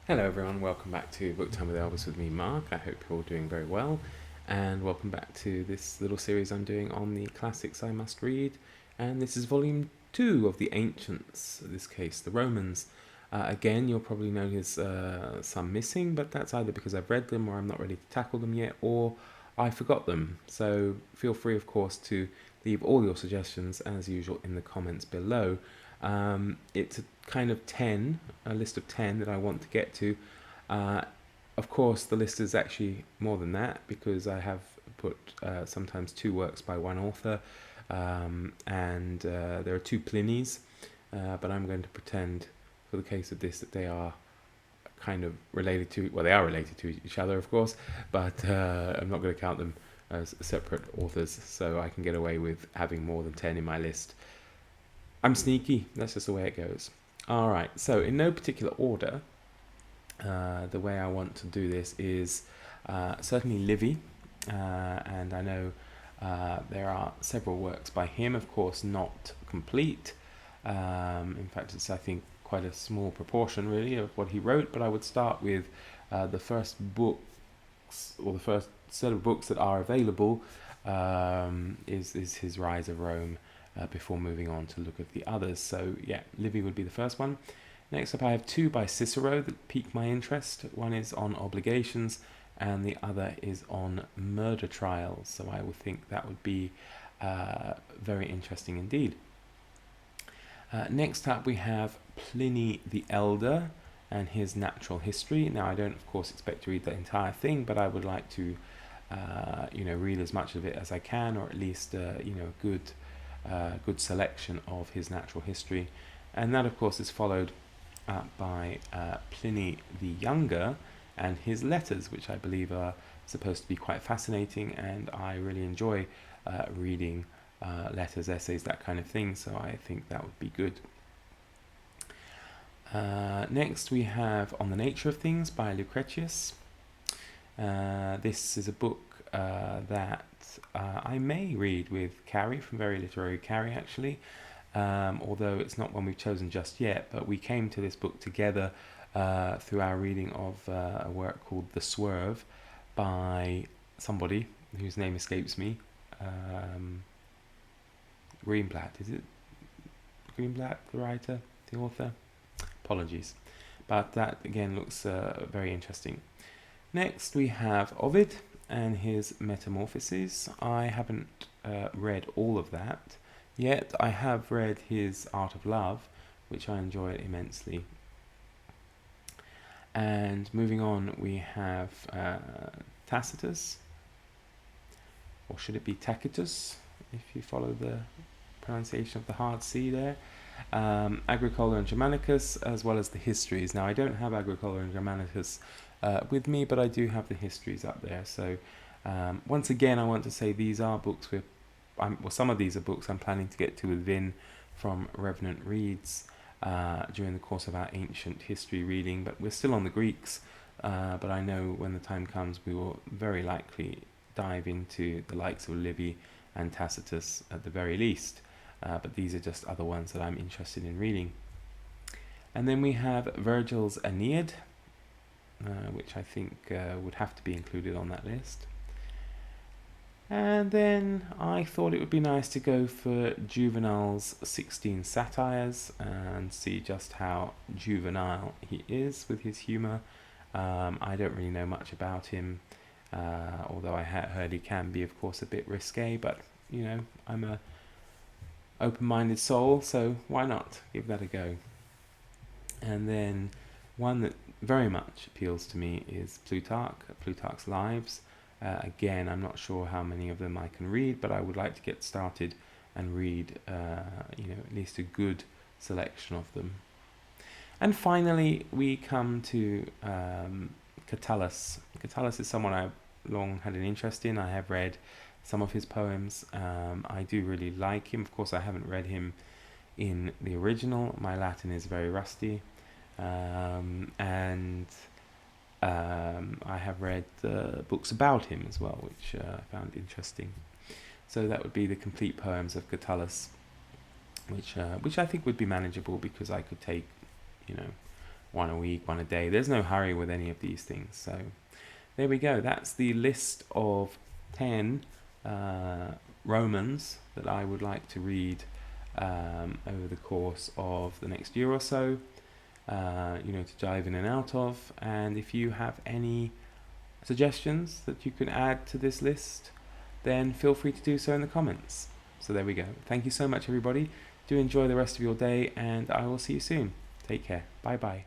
Hello everyone, welcome back to Book Time with Elvis with me, Mark. I hope you're all doing very well, and welcome back to this little series I'm doing on the classics I must read. And this is volume 2 of the Ancients, in this case the Romans. Again, you'll probably notice some missing, but that's either because I've read them or I'm not ready to tackle them yet, or I forgot them. So feel free, of course, to leave all your suggestions as usual in the comments below. It's a kind of 10, a list of 10 that I want to get to. Uh, of course, the list is actually more than that because I have put sometimes two works by one author, and there are two Plinys, but I'm going to pretend for the case of this that they are kind of related to, well, they are related to each other, of course, but I'm not going to count them as separate authors, so I can get away with having more than 10 in my list. I'm sneaky, that's just the way it goes. Alright, so in no particular order, the way I want to do this is certainly Livy, and I know there are several works by him, of course not complete. In fact, it's, I think, quite a small proportion really of what he wrote, but I would start with the first books, or the first set of books that are available, is his Rise of Rome, before moving on to look at the others. So yeah, Livy would be the first one. Next up, I have two by Cicero that pique my interest. One is on obligations and the other is on murder trials. So I would think that would be very interesting indeed. Next up, we have Pliny the Elder and his natural history. Now, I don't, of course, expect to read the entire thing, but I would like to, read as much of it as I can, or at least, good selection of his natural history. And that, of course, is followed by Pliny the Younger and his letters, which I believe are supposed to be quite fascinating, and I really enjoy reading letters, essays, that kind of thing, so I think that would be good. Next we have On the Nature of Things by Lucretius. This is a book that I may read with Carrie from Very Literary Carrie, actually, although it's not one we've chosen just yet, but we came to this book together through our reading of a work called The Swerve by somebody whose name escapes me. Greenblatt, is it? Greenblatt, the writer, the author? Apologies. But that, again, looks very interesting. Next, we have Ovid and his Metamorphoses. I haven't read all of that yet. I have read his Art of Love, which I enjoy immensely. And moving on, we have Tacitus, or should it be Tacitus, if you follow the pronunciation of the hard C there. Agricola and Germanicus, as well as the Histories. Now, I don't have Agricola and Germanicus with me, but I do have the Histories up there. So once again, I want to say these are books some of these are books I'm planning to get to with Vin from Revenant Reads during the course of our ancient history reading, but we're still on the Greeks, but I know when the time comes we will very likely dive into the likes of Livy and Tacitus at the very least, but these are just other ones that I'm interested in reading. And then we have Virgil's Aeneid, which I think would have to be included on that list. And then I thought it would be nice to go for Juvenal's 16 Satires and see just how juvenile he is with his humour. I don't really know much about him, although I heard he can be, of course, a bit risque, but, I'm a open-minded soul, so why not give that a go. And then one that very much appeals to me is Plutarch's Lives. Again, I'm not sure how many of them I can read, but I would like to get started and read, at least a good selection of them. And finally, we come to Catullus. Catullus is someone I've long had an interest in. I have read some of his poems. I do really like him. Of course, I haven't read him in the original. My Latin is very rusty. And I have read books about him as well, which I found interesting. So that would be the complete poems of Catullus, which I think would be manageable because I could take, one a week, one a day. There's no hurry with any of these things. So there we go. That's the list of 10 Romans that I would like to read over the course of the next year or so, to dive in and out of. And if you have any suggestions that you can add to this list, then feel free to do so in the comments. So there we go. Thank you so much, everybody. Do enjoy the rest of your day, and I will see you soon. Take care. Bye bye.